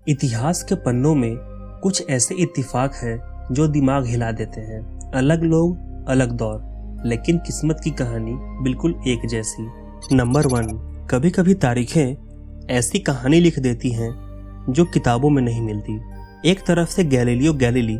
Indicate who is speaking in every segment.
Speaker 1: इतिहास के पन्नों में कुछ ऐसे इत्तेफाक हैं जो दिमाग हिला देते हैं। अलग लोग, अलग दौर, लेकिन किस्मत की कहानी बिल्कुल एक जैसी। नंबर 1, कभी कभी तारीखें ऐसी कहानी लिख देती हैं जो किताबों में नहीं मिलती। एक तरफ से गैलीलियो गैलीली,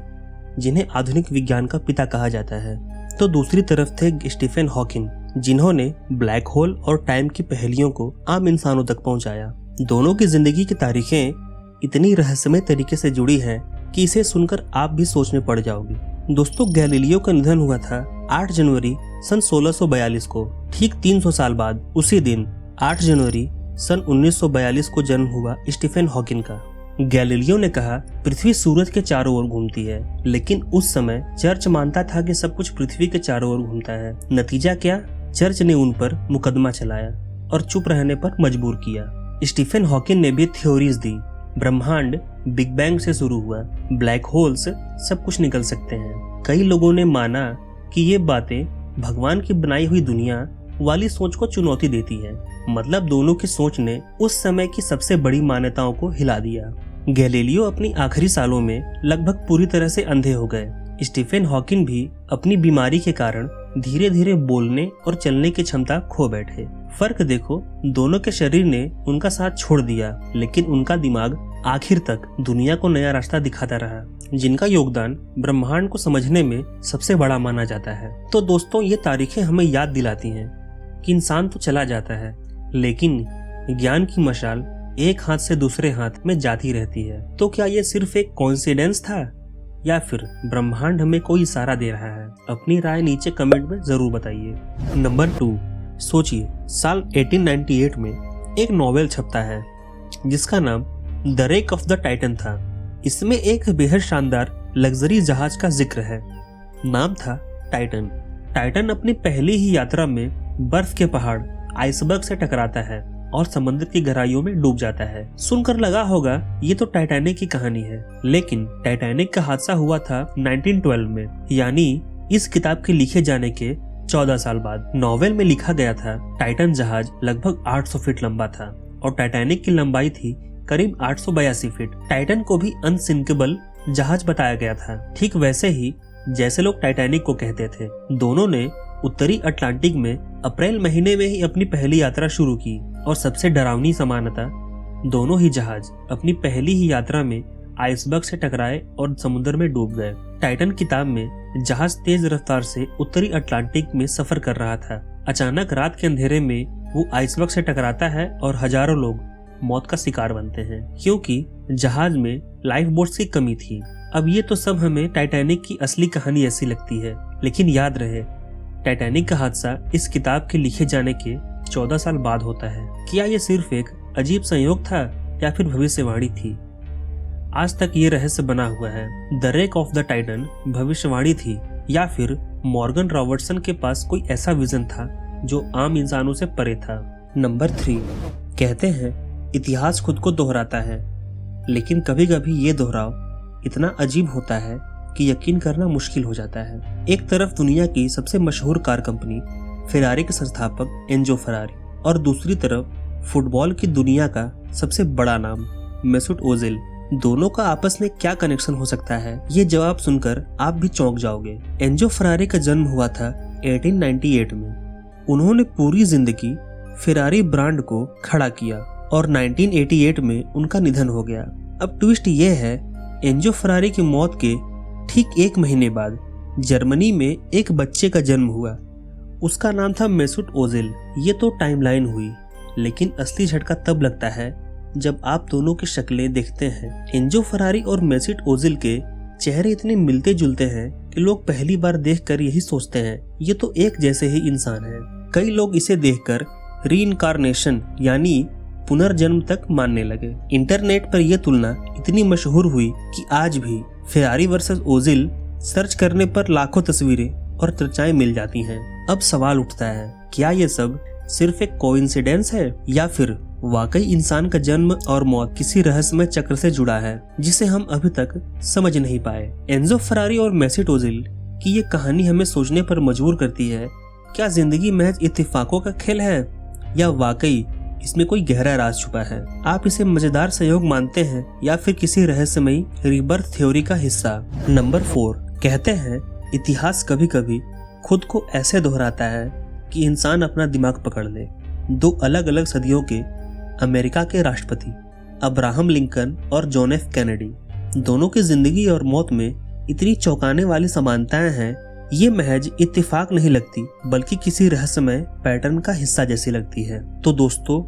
Speaker 1: जिन्हें आधुनिक विज्ञान का पिता कहा जाता है, तो दूसरी तरफ थे स्टीफन हॉकिंग, जिन्होंने ब्लैक होल और टाइम की पहेलियों को आम इंसानों तक पहुंचाया। दोनों की जिंदगी की तारीखें इतनी रहस्यमय तरीके से जुड़ी हैं कि इसे सुनकर आप भी सोच में पड़ जाओगे। दोस्तों, गैलीलियो का निधन हुआ था 8 जनवरी सन 1642 को। ठीक 300 साल बाद उसी दिन 8 जनवरी सन 1942 को जन्म हुआ स्टीफन हॉकिंग का। गैलीलियो ने कहा, पृथ्वी सूरज के चारों ओर घूमती है, लेकिन उस समय चर्च मानता था कि सब कुछ पृथ्वी के चारों ओर घूमता है। नतीजा क्या? चर्च ने उन पर मुकदमा चलाया और चुप रहने पर मजबूर किया। स्टीफन हॉकिंग ने भी थ्योरीज दी। ब्रह्मांड बिग बैंग से शुरू हुआ, ब्लैक होल्स सब कुछ निकल सकते हैं। कई लोगों ने माना कि ये बातें भगवान की बनाई हुई दुनिया वाली सोच को चुनौती देती है। मतलब दोनों की सोच ने उस समय की सबसे बड़ी मान्यताओं को हिला दिया। गैलीलियो अपनी आखिरी सालों में लगभग पूरी तरह से अंधे हो गए। स्टीफन हॉकिंग भी अपनी बीमारी के कारण धीरे धीरे बोलने और चलने की क्षमता खो बैठे। फर्क देखो, दोनों के शरीर ने उनका साथ छोड़ दिया, लेकिन उनका दिमाग आखिर तक दुनिया को नया रास्ता दिखाता रहा, जिनका योगदान ब्रह्मांड को समझने में सबसे बड़ा माना जाता है। तो दोस्तों, ये तारीखें हमें याद दिलाती हैं कि इंसान तो चला जाता है, लेकिन ज्ञान की मशाल एक हाथ से दूसरे हाथ में जाती रहती है। तो क्या ये सिर्फ एक कोइंसिडेंस था या फिर ब्रह्मांड हमें कोई इशारा दे रहा है? अपनी राय नीचे कमेंट में जरूर बताइए। नंबर 2, सोचिए, साल 1898 में एक नॉवेल छपता है जिसका नाम the wreck of the Titan था। इसमें एक बेहद शानदार लग्जरी जहाज का जिक्र है। नाम था टाइटन। टाइटन अपनी पहली ही यात्रा में बर्फ के पहाड़ आइसबर्ग से टकराता है और समुद्र की गहराइयों में डूब जाता है। सुनकर लगा होगा ये तो टाइटैनिक की कहानी है, लेकिन टाइटैनिक का हादसा हुआ था 1912 में, यानी इस किताब के लिखे जाने के 14 साल बाद। नॉवेल में लिखा गया था टाइटन जहाज लगभग 800 फीट लंबा था और टाइटैनिक की लंबाई थी करीब 882 फीट। टाइटन को भी अनसिंकेबल जहाज बताया गया था, ठीक वैसे ही जैसे लोग टाइटैनिक को कहते थे। दोनों ने उत्तरी अटलांटिक में अप्रैल महीने में ही अपनी पहली यात्रा शुरू की और सबसे डरावनी समानता, दोनों ही जहाज अपनी पहली ही यात्रा में आइसबर्ग से टकराए और समुद्र में डूब गए। टाइटन किताब में जहाज तेज रफ्तार से उत्तरी अटलांटिक में सफर कर रहा था। अचानक रात के अंधेरे में वो आइसबर्ग से टकराता है और हजारों लोग मौत का शिकार बनते हैं, क्योंकि जहाज में लाइफ बोट्स की कमी थी। अब ये तो सब हमें टाइटैनिक की असली कहानी ऐसी लगती है, लेकिन याद रहे, टाइटैनिक का हादसा इस किताब के लिखे जाने के 14 साल बाद होता है। क्या ये सिर्फ एक अजीब संयोग था या फिर भविष्यवाणी थी? आज तक ये रहस्य बना हुआ है। The wreck of the Titan भविष्यवाणी थी या फिर मॉर्गन रॉबर्टसन के पास कोई ऐसा विजन था जो आम इंसानों से परे था? नंबर 3, कहते हैं इतिहास खुद को दोहराता है, लेकिन कभी कभी ये दोहराव इतना अजीब होता है कि यकीन करना मुश्किल हो जाता है। एक तरफ दुनिया की सबसे मशहूर कार कंपनी फेरारी के संस्थापक एंजो फरारी और दूसरी तरफ फुटबॉल की दुनिया का सबसे बड़ा नाम मेसूट ओजिल। दोनों का आपस में क्या कनेक्शन हो सकता है? ये जवाब सुनकर आप भी चौंक जाओगे। एंजो फरारी का जन्म हुआ था 1898 में। उन्होंने पूरी जिंदगी फेरारी ब्रांड को खड़ा किया और 1988 में उनका निधन हो गया। अब ट्विस्ट ये है, एंजो फरारी की मौत के ठीक 1 महीने बाद जर्मनी में एक बच्चे का जन्म हुआ। उसका नाम था मेसूट ओजिल। ये तो टाइमलाइन हुई, लेकिन असली झटका तब लगता है जब आप दोनों की शक्लें देखते हैं। एंजो फरारी और मेसूट ओजिल के चेहरे इतने मिलते जुलते हैं कि लोग पहली बार देखकर यही सोचते हैं ये तो एक जैसे ही इंसान हैं। कई लोग इसे देखकर रीइंकार्नेशन यानी पुनर्जन्म तक मानने लगे। इंटरनेट पर यह तुलना इतनी मशहूर हुई कि आज भी फेरारी वर्सेस ओजिल सर्च करने पर लाखों तस्वीरें और चर्चाएं मिल जाती हैं। अब सवाल उठता है, क्या ये सब सिर्फ एक कोइंसिडेंस है या फिर वाकई इंसान का जन्म और मौत किसी रहस्यमय चक्र से जुड़ा है जिसे हम अभी तक समझ नहीं पाए? एंजो फरारी और मेसूट ओजिल की ये कहानी हमें सोचने पर मजबूर करती है। क्या जिंदगी महज इत्तेफाकों का खेल है या वाकई इसमें कोई गहरा राज छुपा है। आप इसे मजेदार संयोग मानते हैं या फिर किसी रहस्यमयी रीबर्थ थ्योरी का हिस्सा। नंबर 4, कहते हैं इतिहास कभी कभी खुद को ऐसे दोहराता है कि इंसान अपना दिमाग पकड़ ले। 2 अलग अलग सदियों के अमेरिका के राष्ट्रपति अब्राहम लिंकन और जॉन एफ कैनेडी, दोनों की जिंदगी और मौत में इतनी चौंकाने वाली समानताएं हैं, ये महज इत्तेफाक नहीं लगती बल्कि किसी रहस्यमय पैटर्न का हिस्सा जैसी लगती है। तो दोस्तों,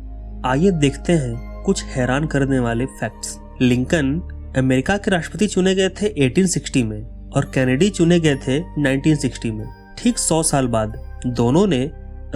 Speaker 1: आइए देखते हैं कुछ हैरान करने वाले फैक्ट्स। लिंकन अमेरिका के राष्ट्रपति चुने गए थे 1860 में और कैनेडी चुने गए थे 1960 में। ठीक 100 साल बाद दोनों ने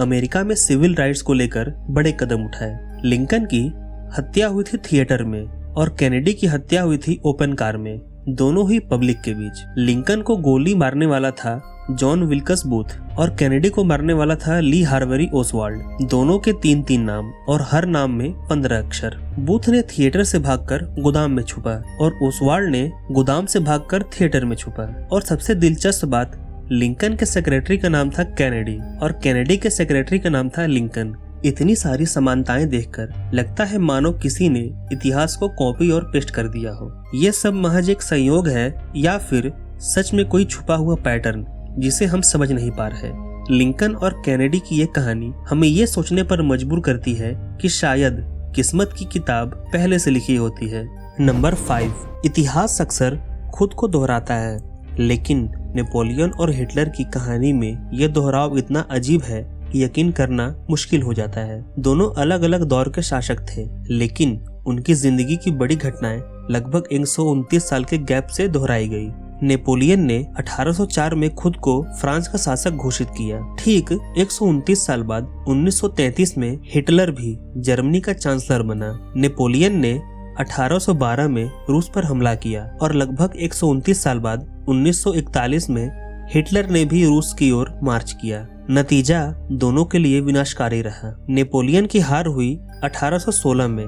Speaker 1: अमेरिका में सिविल राइट्स को लेकर बड़े कदम उठाए। लिंकन की हत्या हुई थी थिएटर में और कैनेडी की हत्या हुई थी ओपन कार में, दोनों ही पब्लिक के बीच। लिंकन को गोली मारने वाला था जॉन विल्कस बूथ और कैनेडी को मारने वाला था ली हार्वेरी ओसवाल्ड। दोनों के 3-3 नाम और हर नाम में 15 अक्षर। बूथ ने थिएटर से भागकर गोदाम में छुपा और ओसवाल्ड ने गोदाम से भागकर थिएटर में छुपा। और सबसे दिलचस्प बात, लिंकन के सेक्रेटरी का नाम था कैनेडी और कैनेडी के सेक्रेटरी का नाम था लिंकन। इतनी सारी समानताएं देखकर लगता है मानो किसी ने इतिहास को कॉपी और पेस्ट कर दिया हो। ये सब महज एक संयोग है या फिर सच में कोई छुपा हुआ पैटर्न जिसे हम समझ नहीं पा रहे। लिंकन और कैनेडी की ये कहानी हमें ये सोचने पर मजबूर करती है कि शायद किस्मत की किताब पहले से लिखी होती है। नंबर 5, इतिहास अक्सर खुद को दोहराता है, लेकिन नेपोलियन और हिटलर की कहानी में यह दोहराव इतना अजीब है कि यकीन करना मुश्किल हो जाता है। दोनों अलग अलग दौर के शासक थे, लेकिन उनकी जिंदगी की बड़ी घटनाएं लगभग 129 साल के गैप से दोहराई गई। नेपोलियन ने 1804 में खुद को फ्रांस का शासक घोषित किया। ठीक 129 साल बाद 1933 में हिटलर भी जर्मनी का चांसलर बना। नेपोलियन ने 1812 में रूस पर हमला किया और लगभग 129 साल बाद 1941 में हिटलर ने भी रूस की ओर मार्च किया। नतीजा दोनों के लिए विनाशकारी रहा। नेपोलियन की हार हुई 1816 में,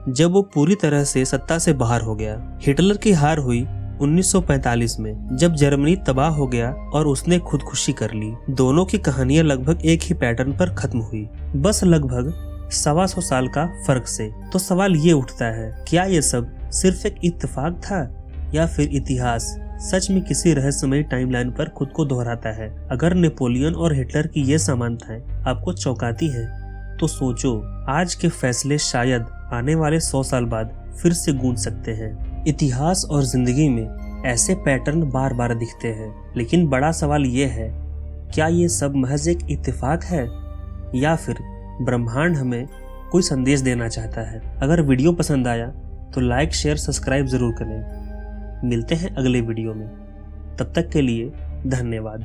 Speaker 1: जब वो पूरी तरह से सत्ता से बाहर हो गया। हिटलर की हार हुई 1945 में, जब जर्मनी तबाह हो गया और उसने खुदकुशी कर ली। दोनों की कहानियां लगभग एक ही पैटर्न पर खत्म हुई, बस लगभग 125 साल का फर्क से। तो सवाल ये उठता है, क्या ये सब सिर्फ एक इत्तेफाक था या फिर इतिहास सच में किसी रहस्यमय टाइमलाइन पर खुद को दोहराता है? अगर नेपोलियन और हिटलर की ये समानताएं आपको चौंकाती हैं, तो सोचो, आज के फैसले शायद आने वाले 100 साल बाद फिर से गूंज सकते हैं। इतिहास और जिंदगी में ऐसे पैटर्न बार बार दिखते हैं, लेकिन बड़ा सवाल ये है, क्या ये सब महज एक इत्तेफाक है या फिर ब्रह्मांड हमें कोई संदेश देना चाहता है? अगर वीडियो पसंद आया तो लाइक, शेयर, सब्सक्राइब जरूर करें। मिलते हैं अगले वीडियो में, तब तक के लिए धन्यवाद।